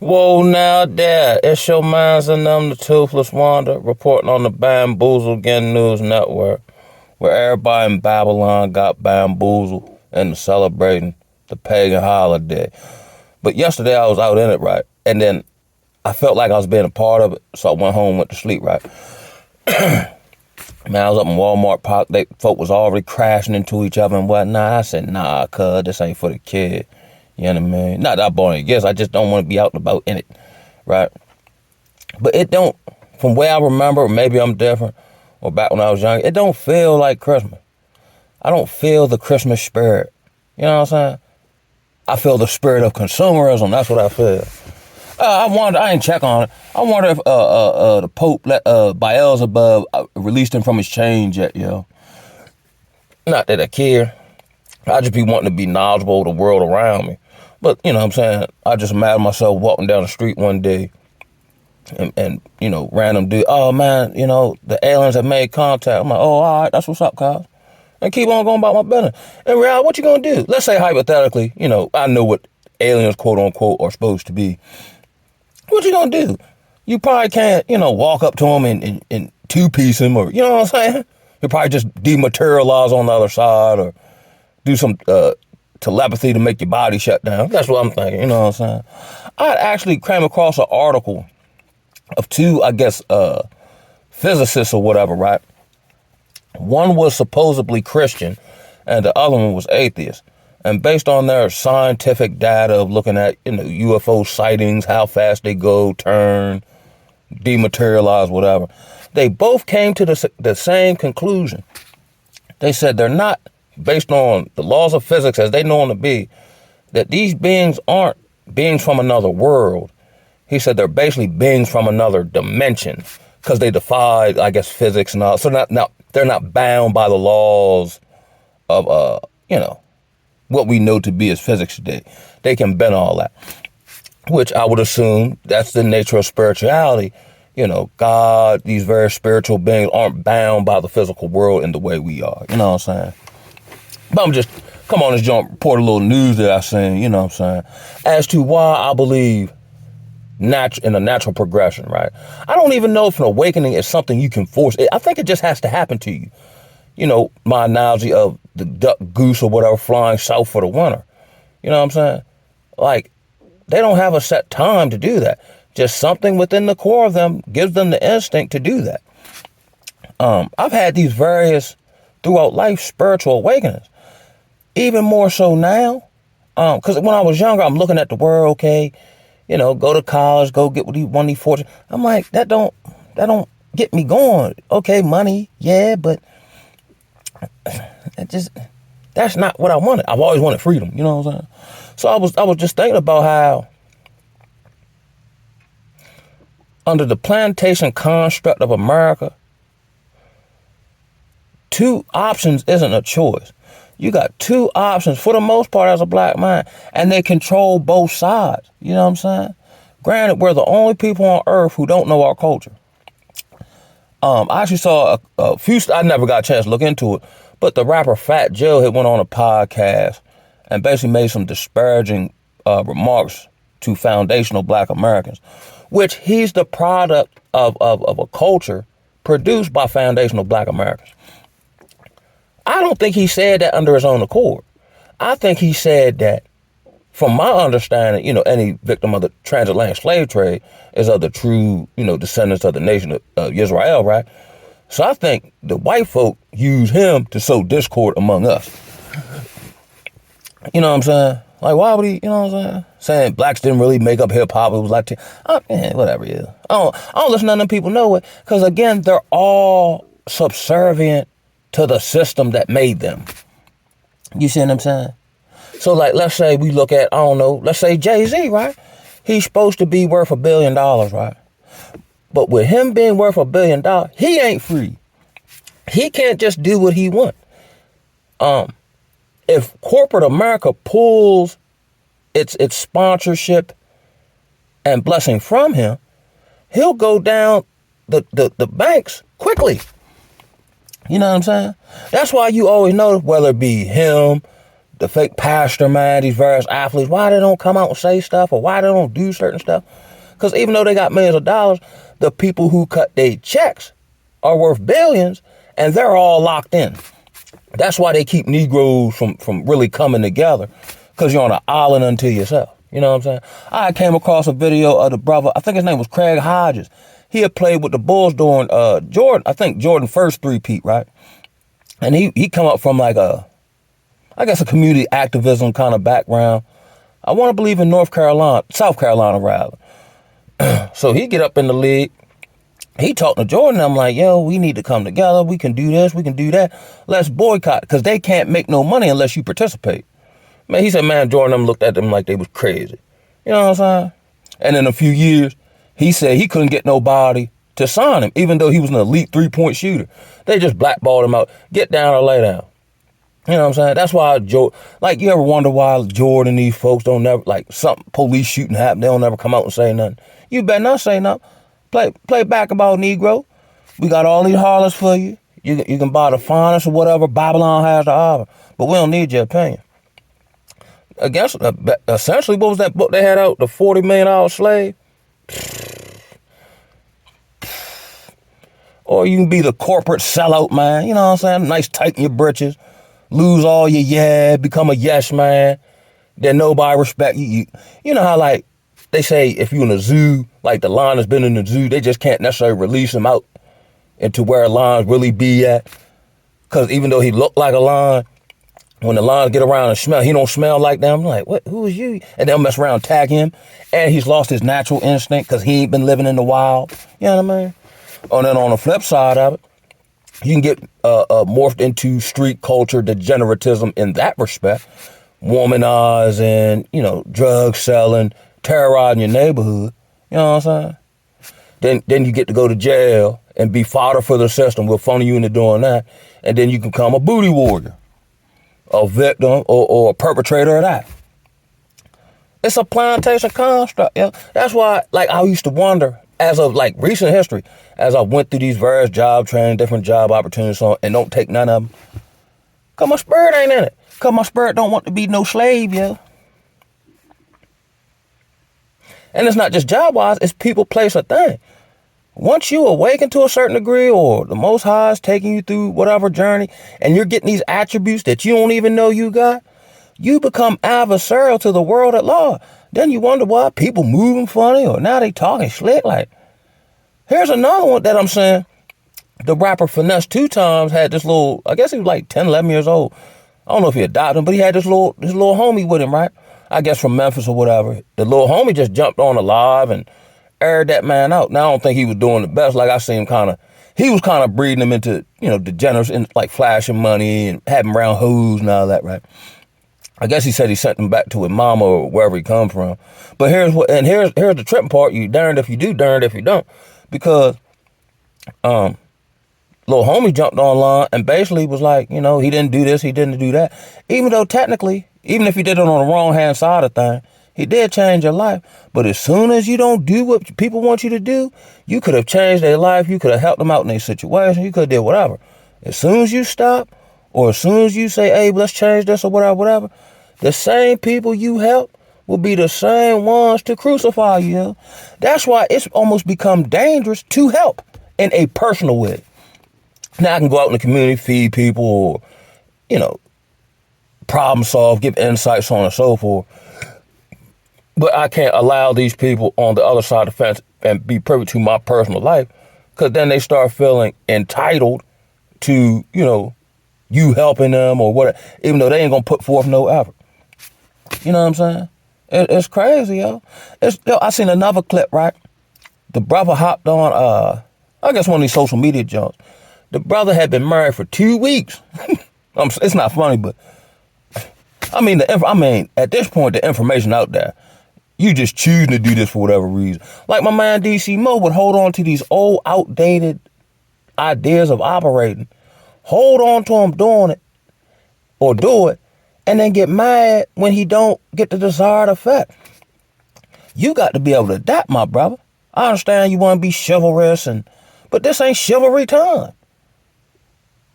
Whoa, now there, it's your minds and them, the Toothless Wanda, reporting on the Bamboozled Again News Network, where everybody in Babylon got bamboozled and celebrating the pagan holiday. But yesterday I was out in it, right? And then I felt like I was being a part of it, so I went home, went to sleep, right? Man, I was up in Walmart Park. Folk was already crashing into each other and whatnot. I said, nah, cuz, this ain't for the kid. You know what I mean? Not that I bought any gifts. I just don't want to be out and about in it, right? But it don't, from where I remember, maybe I'm different, or back when I was young, it don't feel like Christmas. I don't feel the Christmas spirit. You know what I'm saying? I feel the spirit of consumerism. That's what I feel. I wonder, I ain't check on it. I wonder if the Pope let Beelzebub released him from his chains yet, yo. Not that I care. I just be wanting to be knowledgeable of the world around me. But, you know what I'm saying, I just imagine myself walking down the street one day and you know, random dude, oh man, you know, the aliens have made contact. I'm like, oh, all right, that's what's up, cuz. And keep on going about my business. In reality, what you gonna do? Let's say hypothetically, you know, I know what aliens, quote unquote, are supposed to be. What you gonna do? You probably can't, you know, walk up to him and two-piece him, or, you know what I'm saying? You probably just dematerialize on the other side, or do some telepathy to make your body shut down. That's what I'm thinking, you know what I'm saying? I actually came across an article of two, I guess, physicists or whatever, right? One was supposedly Christian, and the other one was atheist. And based on their scientific data of looking at, you know, UFO sightings, how fast they go, turn, dematerialize, whatever, they both came to the same conclusion. They said they're not, based on the laws of physics as they know them to be, that these beings aren't beings from another world. He said they're basically beings from another dimension because they defied, I guess, physics and all. So they're not bound by the laws of, you know, what we know to be as physics today. They can bend all that, which I would assume that's the nature of spirituality. You know, God, these very spiritual beings aren't bound by the physical world in the way we are. You know what I'm saying? But I'm just, come on, let's report a little news that I seen, you know what I'm saying, as to why I believe in a natural progression, right? I don't even know if an awakening is something you can force. I think it just has to happen to you. You know, my analogy of the duck, goose, or whatever flying south for the winter. You know what I'm saying? Like, they don't have a set time to do that. Just something within the core of them gives them the instinct to do that. I've had these various, throughout life, spiritual awakenings. Even more so now. Because when I was younger, I'm looking at the world, okay, you know, go to college, go get one of these fortunes. I'm like, that don't get me going. Okay, money, yeah, but that's not what I wanted. I've always wanted freedom, you know what I'm saying? So I was just thinking about how under the plantation construct of America, two options isn't a choice. You got two options for the most part as a black man, and they control both sides. You know what I'm saying? Granted, we're the only people on earth who don't know our culture. I actually saw a few, I never got a chance to look into it, but the rapper Fat Joe had went on a podcast and basically made some disparaging remarks to foundational black Americans, which he's the product of a culture produced by foundational black Americans. I don't think he said that under his own accord. I think he said that, from my understanding, you know, any victim of the transatlantic slave trade is of the true, you know, descendants of the nation of Israel, right? So I think the white folk use him to sow discord among us. You know what I'm saying? Like, why would he, you know what I'm saying? Saying blacks didn't really make up hip hop. It was like, whatever, yeah. I don't listen to none of them people know it. Because again, they're all subservient to the system that made them. You see what I'm saying? So, like, let's say we look at, I don't know, let's say Jay-Z, right? He's supposed to be worth $1 billion, right? But with him being worth $1 billion, he ain't free. He can't just do what he wants. If corporate America pulls its sponsorship and blessing from him, he'll go down the banks quickly. You know what I'm saying? That's why you always know, whether it be him, the fake pastor, man, these various athletes, why they don't come out and say stuff or why they don't do certain stuff. Because even though they got millions of dollars, the people who cut their checks are worth billions and they're all locked in. That's why they keep Negroes from really coming together, because you're on an island unto yourself. You know what I'm saying? I came across a video of the brother, I think his name was Craig Hodges. He had played with the Bulls during Jordan first three-peat, right? And he come up from like a community activism kind of background. I want to believe in South Carolina rather. So he get up in the league. He talked to Jordan. I'm like, yo, we need to come together. We can do this. We can do that. Let's boycott, because they can't make no money unless you participate. Man, he said, man, Jordan looked at them like they was crazy. You know what I'm saying? And in a few years, he said he couldn't get nobody to sign him, even though he was an elite three-point shooter. They just blackballed him out. Get down or lay down. You know what I'm saying? That's why, you ever wonder why Jordan and these folks don't never, like, something, police shooting happen, they don't never come out and say nothing. You better not say nothing. Play basketball, Negro. We got all these harlots for you. You can buy the finest or whatever Babylon has to offer, but we don't need your opinion. Essentially, what was that book they had out, The $40 Million Slave? Or you can be the corporate sellout, man. You know what I'm saying? Nice, tighten your britches, lose all your become a yes man. Then nobody respect you. You know how, like, they say if you're in a zoo, like the lion has been in the zoo, they just can't necessarily release him out into where lions really be at. Because even though he looked like a lion, when the lions get around and smell, he don't smell like them. I'm like, what? Who is you? And they'll mess around, tag him. And he's lost his natural instinct because he ain't been living in the wild. You know what I mean? And then on the flip side of it, you can get morphed into street culture degeneratism in that respect. Womanizing, drug selling, terrorizing your neighborhood. You know what I'm saying? Then you get to go to jail and be fodder for the system. We'll funnel you into doing that. And then you can become a booty warrior, a victim, or a perpetrator of that. It's a plantation construct. Yeah? That's why, like, I used to wonder, as of like recent history, as I went through these various job training, different job opportunities, and don't take none of them, because my spirit ain't in it. Because my spirit don't want to be no slave, yeah. And it's not just job-wise, it's people, place, or thing. Once you awaken to a certain degree, or the Most High is taking you through whatever journey, and you're getting these attributes that you don't even know you got, you become adversarial to the world at large. Then you wonder why people moving funny, or now they talking slick. Like, here's another one that I'm saying. The rapper Finesse 2 Times had this little, I guess he was like 10, 11 years old. I don't know if he adopted him, but he had this little homie with him, right? I guess from Memphis or whatever. The little homie just jumped on the live and aired that man out. Now, I don't think he was doing the best. Like, I seen him he was kind of breeding him into, degenerates and like flashing money and having around hoes and all that, right? I guess he said he sent him back to his mama or wherever he come from. But here's the tripping part. You darned if you do, darned if you don't. Because little homie jumped online and basically was like, he didn't do this, he didn't do that. Even though technically, even if he did it on the wrong hand side of things, he did change your life. But as soon as you don't do what people want you to do, you could have changed their life. You could have helped them out in their situation. You could have did whatever. As soon as you stop, or as soon as you say, hey, let's change this or whatever, the same people you help will be the same ones to crucify you. That's why it's almost become dangerous to help in a personal way. Now I can go out in the community, feed people, or, problem solve, give insights, so on and so forth. But I can't allow these people on the other side of the fence and be privy to my personal life, because then they start feeling entitled to, you helping them or whatever, even though they ain't going to put forth no effort. You know what I'm saying? It's crazy, yo. I seen another clip, right? The brother hopped on, I guess one of these social media junks. The brother had been married for 2 weeks. It's not funny, but at this point, the information out there, you just choosing to do this for whatever reason. Like my man DC Mo would hold on to these old, outdated ideas of operating, hold on to them doing it, or do it, and then get mad when he don't get the desired effect. You got to be able to adapt, my brother. I understand you want to be chivalrous, but this ain't chivalry time.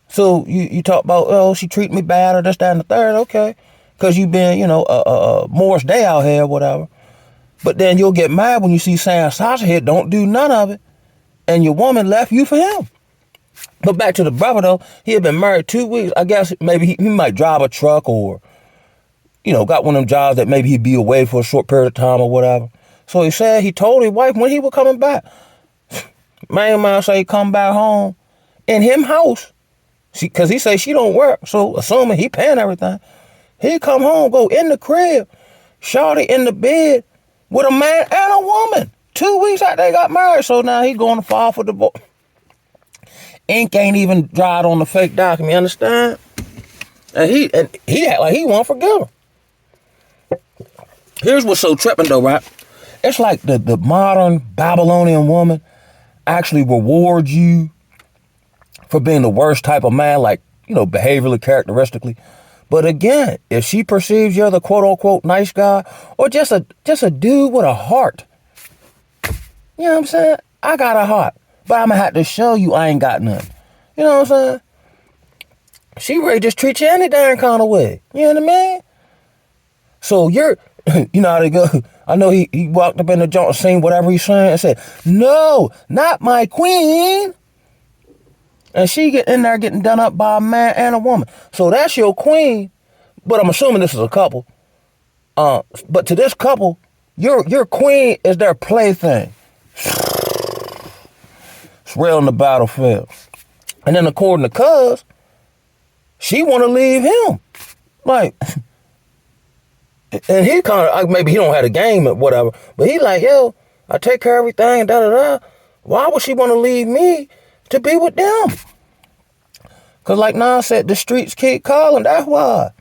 So you talk about, she treated me bad or this, that, and the third, okay. because you been, Morris Day out here or whatever. But then you'll get mad when you see Sam Sasha here, don't do none of it, and your woman left you for him. But back to the brother, though, he had been married 2 weeks. I guess maybe he might drive a truck or, got one of them jobs that maybe he'd be away for a short period of time or whatever. So he said he told his wife when he was coming back. Man say he come back home in him house. Because he say she don't work. So assuming he paying everything, he come home, go in the crib, shawty in the bed with a man and a woman. 2 weeks after they got married. So now he going to file for divorce. Ink ain't even dried on the fake document, you understand? And he act like he won't forgive her. Here's what's so tripping though, right? It's like the modern Babylonian woman actually rewards you for being the worst type of man, like, behaviorally, characteristically. But again, if she perceives you're the quote unquote nice guy or just a dude with a heart, you know what I'm saying? I got a heart. But I'm going to have to show you I ain't got none. You know what I'm saying? She ready to just treat you any damn kind of way. You know what I mean? So you're, you know how they go. I know he walked up in the joint, seen whatever he's saying, and said, no, not my queen. And she get in there getting done up by a man and a woman. So that's your queen. But I'm assuming this is a couple. But to this couple, your queen is their plaything. It's real in the battlefield. And then according to Cuz, she want to leave him. Like, and he kind of, maybe he don't have a game or whatever, but he like, yo, I take care of everything, da-da-da. Why would she want to leave me to be with them? Because like Nas said, the streets keep calling, that's why.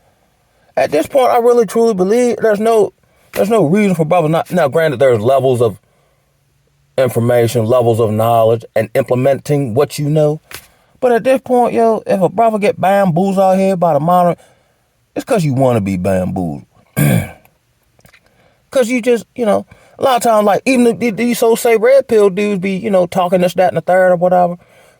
At this point, I really truly believe there's no reason for brothers not, now granted there's levels of information, levels of knowledge, and implementing what you know. But at this point, yo, if a brother get bamboozled out here by the modern, it's because you want to be bamboozled. Because you just, a lot of times, like, even these so-say red pill dudes be, talking this, that, and the third or whatever.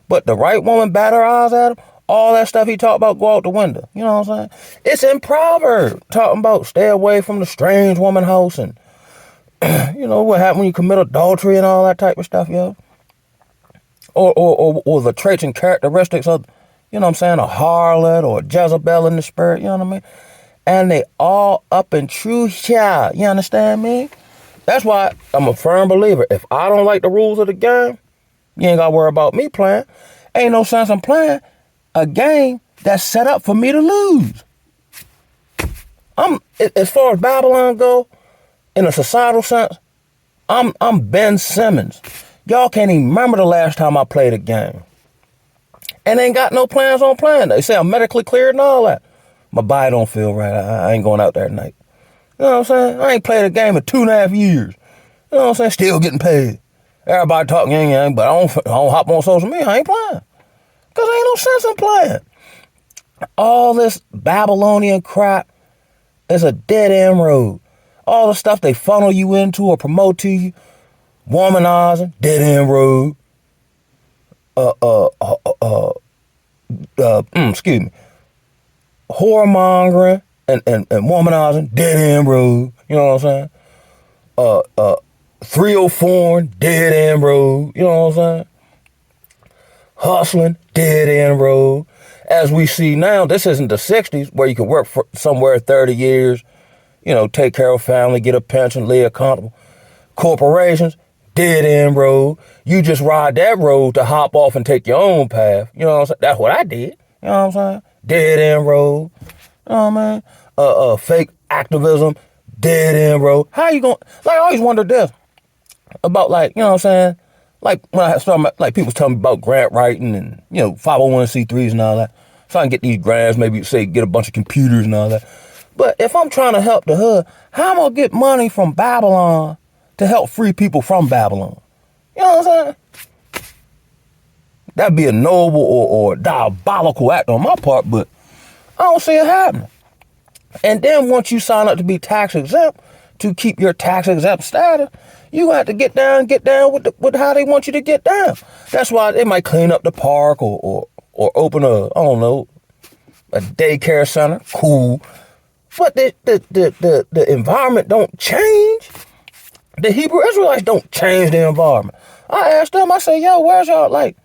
But the right woman bat her eyes at him, all that stuff he talked about go out the window. You know what I'm saying? It's in Proverbs, talking about stay away from the strange woman house and, what happened when you commit adultery and all that type of stuff, yo. Or the traits and characteristics of, a harlot or a Jezebel in the spirit, you know what I mean? And they all up in true child, you understand me? That's why I'm a firm believer. If I don't like the rules of the game, you ain't got to worry about me playing. Ain't no sense in playing a game that's set up for me to lose. As far as Babylon go, in a societal sense, I'm Ben Simmons. Y'all can't even remember the last time I played a game. And ain't got no plans on playing. They say I'm medically cleared and all that. My body don't feel right. I ain't going out there tonight. You know what I'm saying? I ain't played a game in 2.5 years. You know what I'm saying? Still getting paid. Everybody talking, but I don't hop on social media. I ain't playing. Because ain't no sense in playing. All this Babylonian crap is a dead-end road. All the stuff they funnel you into or promote to you, womanizing, dead-end road. Excuse me. Whoremongering and womanizing, dead-end road. You know what I'm saying? 304, dead-end road. You know what I'm saying? Hustling, dead-end road. As we see now, this isn't the 60s where you can work for somewhere 30 years, take care of family, get a pension, live comfortable. Corporations, dead-end road. You just ride that road to hop off and take your own path. You know what I'm saying? That's what I did. You know what I'm saying? Dead-end road. You know what I mean? Fake activism, dead-end road. How you going? Like, I always wondered this about, like, you know what I'm saying? Like, when I started, like, people was telling me about grant writing and, 501c3s and all that. So I can get these grants, maybe, say, get a bunch of computers and all that. But if I'm trying to help the hood, how am I going to get money from Babylon to help free people from Babylon? You know what I'm saying? That'd be a noble or diabolical act on my part, but I don't see it happening. And then once you sign up to be tax exempt, to keep your tax exempt status, you have to get down with how they want you to get down. That's why they might clean up the park or open a daycare center. Cool. But the environment don't change. The Hebrew Israelites don't change the environment. I asked them, I said, yo, where's y'all, like,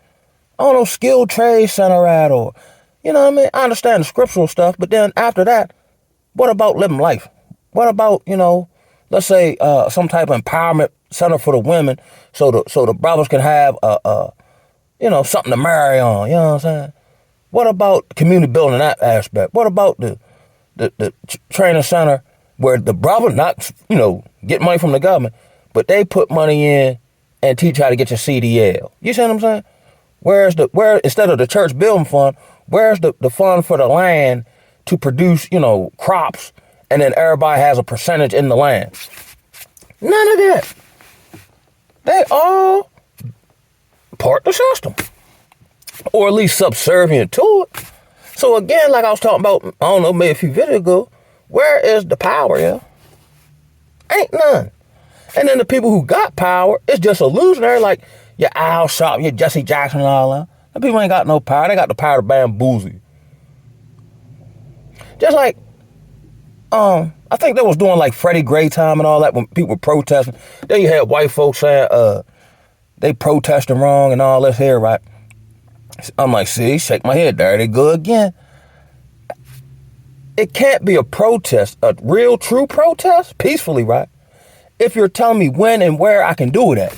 I don't know, skilled trade center at, or, you know what I mean? I understand the scriptural stuff, but then after that, what about living life? What about, you know, let's say some type of empowerment center for the women, so the brothers can have you know, something to marry on, you know what I'm saying? What about community building in that aspect? What about the training center where the brother not, you know, get money from the government, but they put money in and teach how to get your CDL? You see what I'm saying? Where instead of the church building fund, where's the fund for the land to produce, you know, crops, and then everybody has a percentage in the land? None of that. They all part the system, or at least subservient to it. So again, like I was talking about, I don't know, maybe a few videos ago, where is the power, yeah? Ain't none. And then the people who got power, it's just illusionary, like your Al Sharpton, your Jesse Jackson and all that. The people ain't got no power. They got the power to bamboozle you. Just like, I think they was doing like Freddie Gray time and all that when people were protesting. Then you had white folks saying, they protesting wrong and all this here, right? I'm like, see, shake my head, there they go again. It can't be a protest, a real, true protest, peacefully, right? If you're telling me when and where I can do it at.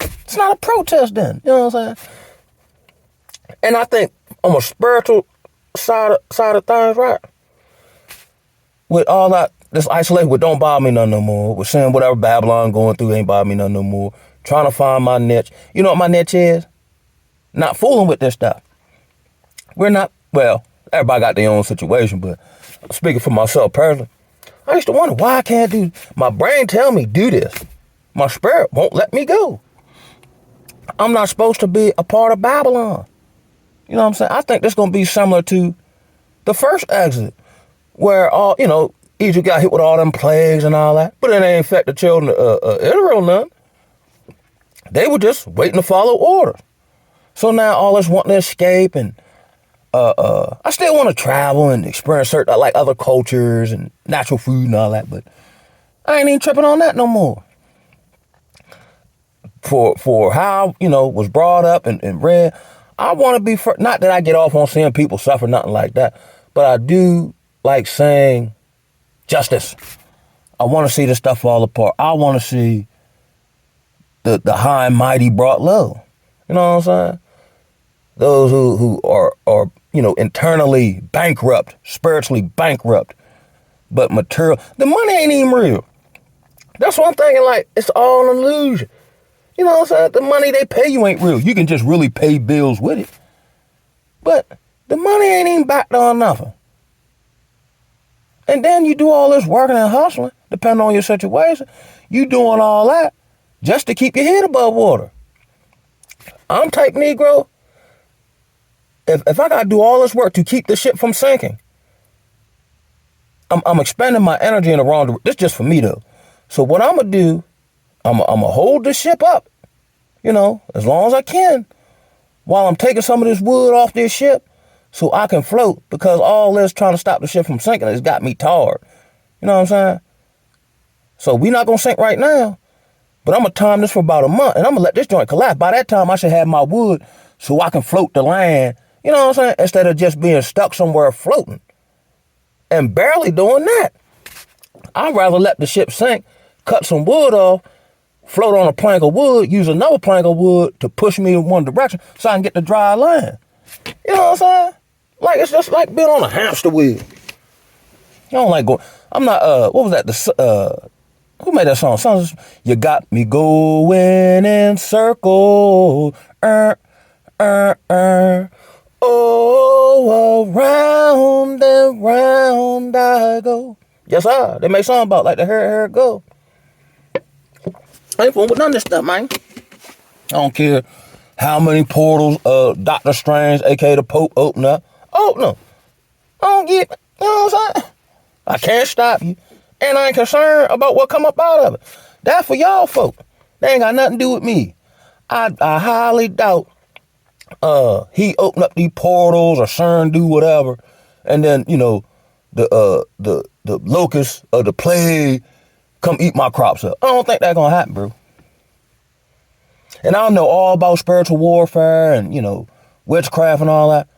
It's not a protest then, you know what I'm saying? And I think on a spiritual side of things, right? With all that, this isolation, with don't bother me none no more, with seeing whatever Babylon going through ain't bother me none no more, trying to find my niche. You know what my niche is? Not fooling with this stuff. We're not, well, everybody got their own situation, but speaking for myself personally, I used to wonder why I can't do, my brain tell me do this. My spirit won't let me go. I'm not supposed to be a part of Babylon. You know what I'm saying? I think this is going to be similar to the first exit, where all, you know, Egypt got hit with all them plagues and all that, but it ain't affect the children of Israel none. They were just waiting to follow orders. So now all this wanting to escape, and I still want to travel and experience certain, like, other cultures and natural food and all that, but I ain't even tripping on that no more. For how, you know, was brought up and read, I want to be, not that I get off on seeing people suffer, nothing like that, but I do like saying justice. I want to see this stuff fall apart. I want to see the high and mighty brought low. You know what I'm saying? Those who are, you know, internally bankrupt, spiritually bankrupt, but material, the money ain't even real. That's what I'm thinking, like, it's all an illusion. You know what I'm saying? The money they pay you ain't real. You can just really pay bills with it. But the money ain't even backed on nothing. And then you do all this working and hustling, depending on your situation. You doing all that just to keep your head above water. I'm type Negro. If I got to do all this work to keep the ship from sinking, I'm expending my energy in the wrong direction. This is just for me, though. So what I'm going to do, I'm going to hold the ship up, you know, as long as I can, while I'm taking some of this wood off this ship so I can float, because all this trying to stop the ship from sinking has got me tired. You know what I'm saying? So we're not going to sink right now, but I'm going to time this for about a month, and I'm going to let this joint collapse. By that time, I should have my wood so I can float the land, you know what I'm saying, instead of just being stuck somewhere floating and barely doing that. I'd rather let the ship sink, cut some wood off, float on a plank of wood, use another plank of wood to push me in one direction so I can get the dry land. You know what I'm saying? Like, it's just like being on a hamster wheel. You don't like going, I'm not, what was that? Who made that song? You got me going in circles. Oh, around and round I go. Yes, sir. They make song about like the here it go. I ain't fooling with none of this stuff, man. I don't care how many portals Dr. Strange, aka the Pope, open up. Oh, no. I don't get, you know what I'm saying? I can't stop you. And I ain't concerned about what come up out of it. That's for y'all folk. They ain't got nothing to do with me. I highly doubt he opened up these portals or CERN do whatever. And then, you know, the locusts of the plague come eat my crops up. I don't think that's gonna happen, bro. And I know all about spiritual warfare and, witchcraft and all that.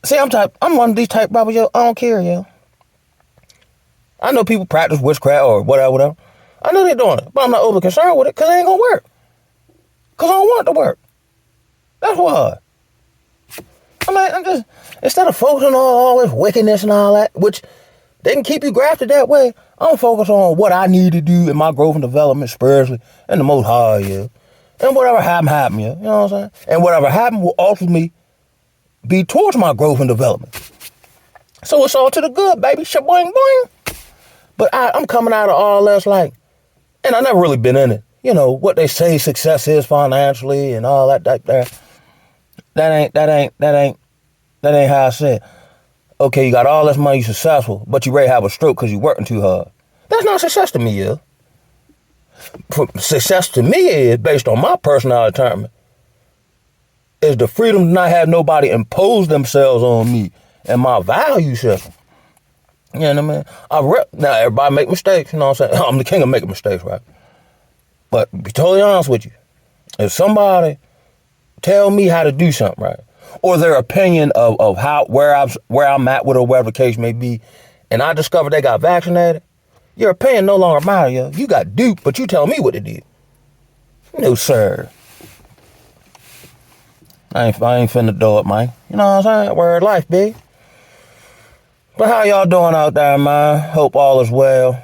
See, I'm one of these type brothers, yo. I don't care, yo. I know people practice witchcraft or whatever. I know they're doing it, but I'm not overly concerned with it because it ain't gonna work. Because I don't want it to work. That's why. I'm just, instead of focusing on all this wickedness and all that, which they can keep you grafted that way, I'm focused on what I need to do in my growth and development spiritually and the Most High, yeah. And whatever happen, yeah. You know what I'm saying? And whatever happen will ultimately be towards my growth and development. So it's all to the good, baby. Shaboing boing. But I'm coming out of all this like, and I never really been in it. What they say success is financially and all that there. That ain't how I said. Okay, you got all this money, you successful, but you ready to have a stroke because you working too hard. That's not success to me, yeah. Success to me is, based on my personal determination, is the freedom to not have nobody impose themselves on me and my value system. You know what I mean? Now, everybody make mistakes, you know what I'm saying? I'm the king of making mistakes, right? But to be totally honest with you, if somebody tell me how to do something, right, or their opinion of where I'm at with or whatever the case may be, and I discover they got vaccinated, your opinion no longer matters, yo. You got duped, but you tell me what to do. No, sir. I ain't finna do it, man. You know what I'm saying? Word life, big. But how y'all doing out there, man? Hope all is well.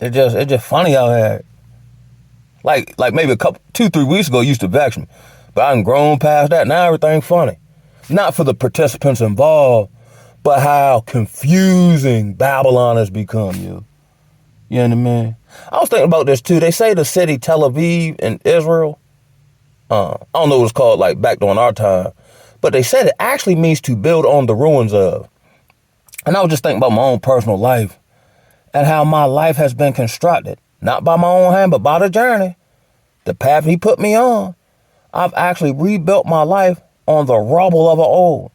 It's just funny out here. Like maybe 2-3 weeks ago, you used to vex me. But I done grown past that. Now everything funny. Not for the participants involved, but how confusing Babylon has become, you. You know what I mean? I was thinking about this too. They say the city Tel Aviv in Israel, I don't know what it's called like back during our time, but they said it actually means to build on the ruins of. And I was just thinking about my own personal life and how my life has been constructed, not by my own hand, but by the journey, the path he put me on. I've actually rebuilt my life on the rubble of an old.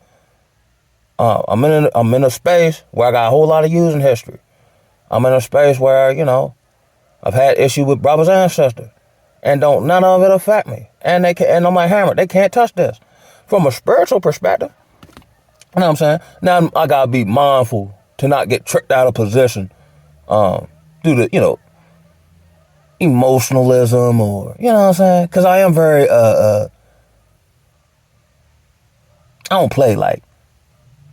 I'm in a space where I got a whole lot of using history. I'm in a space where, I've had issue with brothers and sisters, and none of it affect me. And I'm like, hammer, they can't touch this. From a spiritual perspective, you know what I'm saying? Now I gotta be mindful to not get tricked out of position due to, emotionalism or, you know what I'm saying? Because I am very, I don't play like,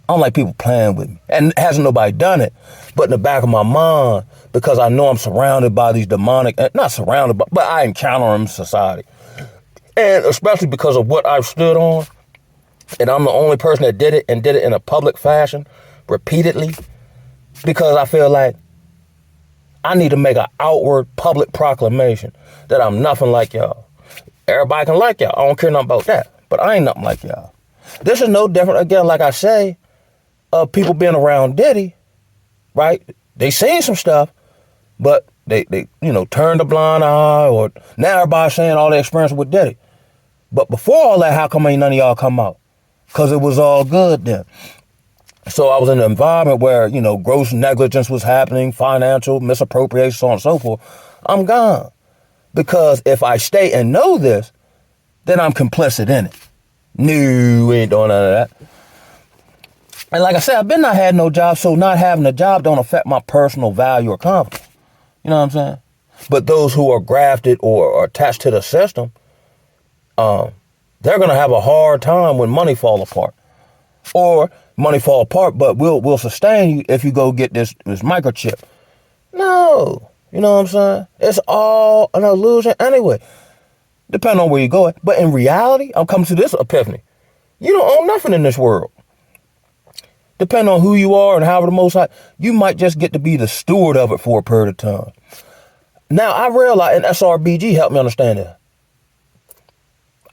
I don't like people playing with me. And hasn't nobody done it. But in the back of my mind, because I know I'm surrounded by these demonic, not surrounded, but I encounter them in society. And especially because of what I've stood on. And I'm the only person that did it and did it in a public fashion repeatedly. Because I feel like I need to make an outward public proclamation that I'm nothing like y'all. Everybody can like y'all. I don't care nothing about that. But I ain't nothing like y'all. This is no different, again, like I say, of people being around Diddy, right? They seen some stuff, but they turned a blind eye, or now everybody's saying all the experience with Diddy. But before all that, how come ain't none of y'all come out? Because it was all good then. So I was in an environment where, gross negligence was happening, financial misappropriation, so on and so forth. I'm gone. Because if I stay and know this, then I'm complicit in it. No, we ain't doing none of that. And like I said, I've been not had no job, so not having a job don't affect my personal value or confidence. You know what I'm saying? But those who are grafted or attached to the system, they're going to have a hard time when money fall apart. Or money fall apart, but we'll sustain you if you go get this microchip. No. You know what I'm saying? It's all an illusion anyway. Depending on where you're going. But in reality, I'm coming to this epiphany. You don't own nothing in this world. Depending on who you are and how the Most High, you might just get to be the steward of it for a period of time. Now, I realize, and SRBG helped me understand that.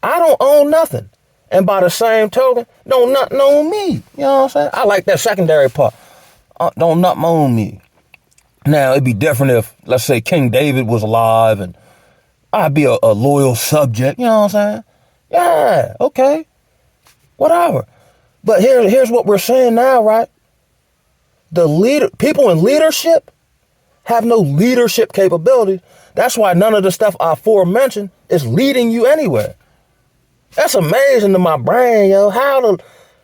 I don't own nothing. And by the same token, don't nothing own me. You know what I'm saying? I like that secondary part. Don't nothing own me. Now, it'd be different if, let's say, King David was alive and I'd be a loyal subject. You know what I'm saying? Yeah, okay. Whatever. But here's what we're saying now, right? People in leadership have no leadership capabilities. That's why none of the stuff I aforementioned is leading you anywhere. That's amazing to my brain, yo.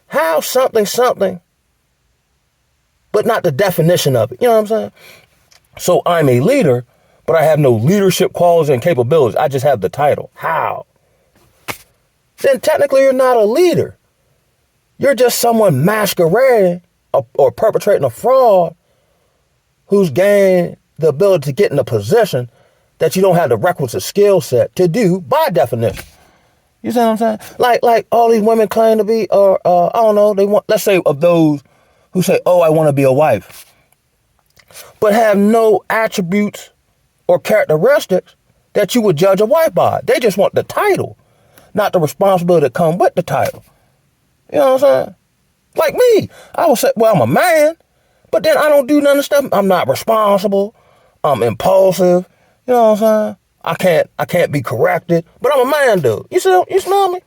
How something, but not the definition of it. You know what I'm saying? So I'm a leader, but I have no leadership qualities and capabilities. I just have the title. How? Then technically you're not a leader. You're just someone masquerading or perpetrating a fraud who's gained the ability to get in a position that you don't have the requisite skill set to do by definition. You see what I'm saying? Like all these women claim to be, or I don't know, they want, let's say of those who say, oh, I want to be a wife, but have no attributes or characteristics that you would judge a wife by. They just want the title, not the responsibility that come with the title. You know what I'm saying? Like me, I would say, well, I'm a man, but then I don't do none of the stuff. I'm not responsible. I'm impulsive. You know what I'm saying? I can't be corrected, but I'm a man, dude. You smell me? It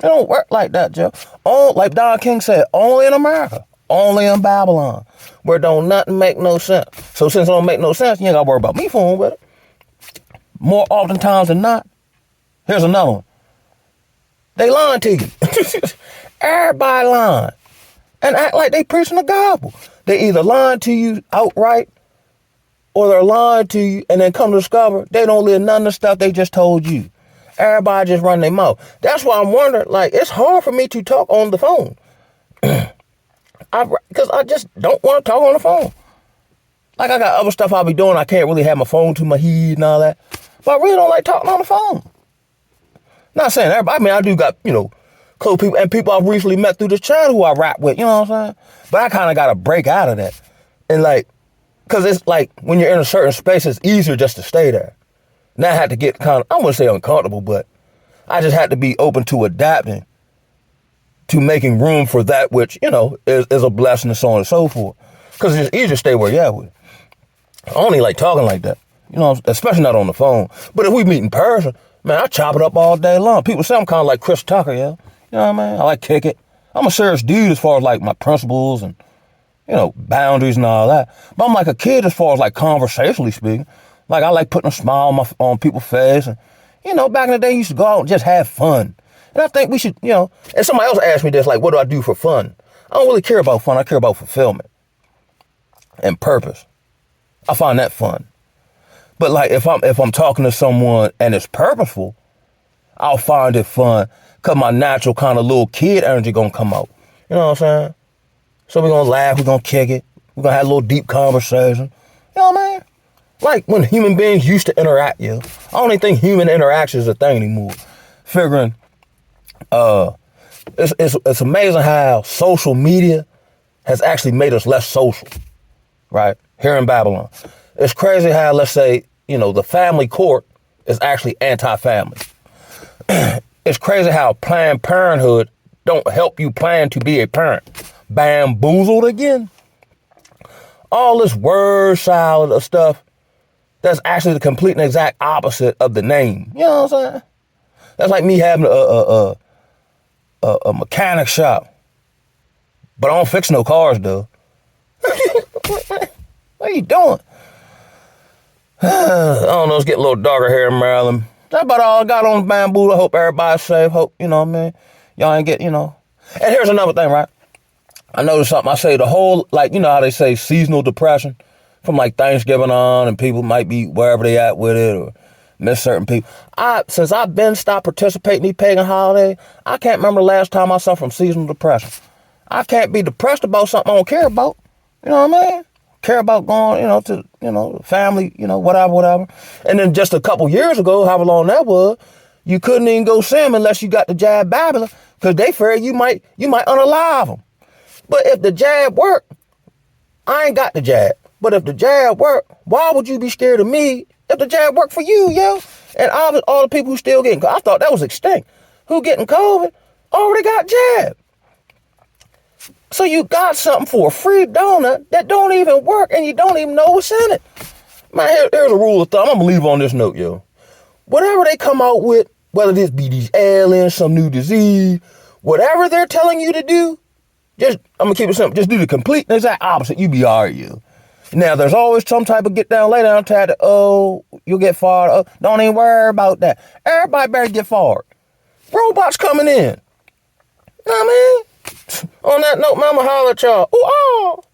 don't work like that, Joe. Like Don King said, only in America, only in Babylon, where don't nothing make no sense. So since it don't make no sense, you ain't gotta worry about me fooling with it. More oftentimes than not, here's another one. They lying to you. Everybody lying. And act like they preaching the gospel. They either lying to you outright, or they're lying to you and then come to discover they don't live none of the stuff they just told you. Everybody just run their mouth. That's why I'm wondering, like, it's hard for me to talk on the phone. Because I just don't want to talk on the phone. Like, I got other stuff I'll be doing. I can't really have my phone to my head and all that. But I really don't like talking on the phone. Not saying everybody. I mean, I do got, close people and people I've recently met through this channel who I rap with. You know what I'm saying? But I kind of got to break out of that. And like, because it's like when you're in a certain space, it's easier just to stay there. Now I had to get kind of, I wouldn't say uncomfortable, but I just had to be open to adapting to making room for that which, is a blessing and so on and so forth. Because it's just easier to stay where you're at with it. I only like talking like that, especially not on the phone. But if we meet in person, man, I chop it up all day long. People say I'm kind of like Chris Tucker, yeah. You know what I mean? I like kick it. I'm a serious dude as far as like my principles and boundaries and all that. But I'm like a kid as far as like conversationally speaking. Like I like putting a smile on people's face. And, back in the day, you used to go out and just have fun. And I think we should, and somebody else asked me this, like, what do I do for fun? I don't really care about fun. I care about fulfillment and purpose. I find that fun. But like if I'm talking to someone and it's purposeful, I'll find it fun because my natural kind of little kid energy gonna come out. You know what I'm saying? So we're going to laugh, we're going to kick it, we're going to have a little deep conversation. You know what I mean? Like when human beings used to interact, I don't even think human interaction is a thing anymore. Figuring, it's amazing how social media has actually made us less social, right? Here in Babylon. It's crazy how, let's say, the family court is actually anti-family. It's crazy how Planned Parenthood don't help you plan to be a parent. Bamboozled again. All this word salad of stuff that's actually the complete and exact opposite of the name. You know what I'm saying? That's like me having a mechanic shop, but I don't fix no cars though. What are you doing? I don't know. It's getting a little darker here in Maryland. That's about all I got on Bamboo. I hope everybody's safe. Hope you know what I mean. Y'all ain't get And here's another thing, right? I noticed something. I say the whole, like, how they say seasonal depression from like Thanksgiving on, and people might be wherever they at with it or miss certain people. Since I've been stopped participating in these pagan holidays, I can't remember the last time I suffered from seasonal depression. I can't be depressed about something I don't care about. You know what I mean? Care about going, to, family, whatever. And then just a couple years ago, however long that was, you couldn't even go see them unless you got the jab Babylon, because they fear you might unalive them. But if the jab worked, I ain't got the jab. But if the jab worked, why would you be scared of me if the jab worked for you, yo? And all the people who still getting COVID, I thought that was extinct. Who getting COVID already got jab. So you got something for a free donut that don't even work and you don't even know what's in it. Man, here's a rule of thumb. I'm going to leave on this note, yo. Whatever they come out with, whether this be these aliens, some new disease, whatever they're telling you to do, I'm going to keep it simple. Just do the complete and exact opposite. You be all right, you. Now, there's always some type of get down, lay down tag that, oh, you'll get fired. Oh, don't even worry about that. Everybody better get fired. Robots coming in. You know what I mean? On that note, mama, holler at y'all. Ooh, oh.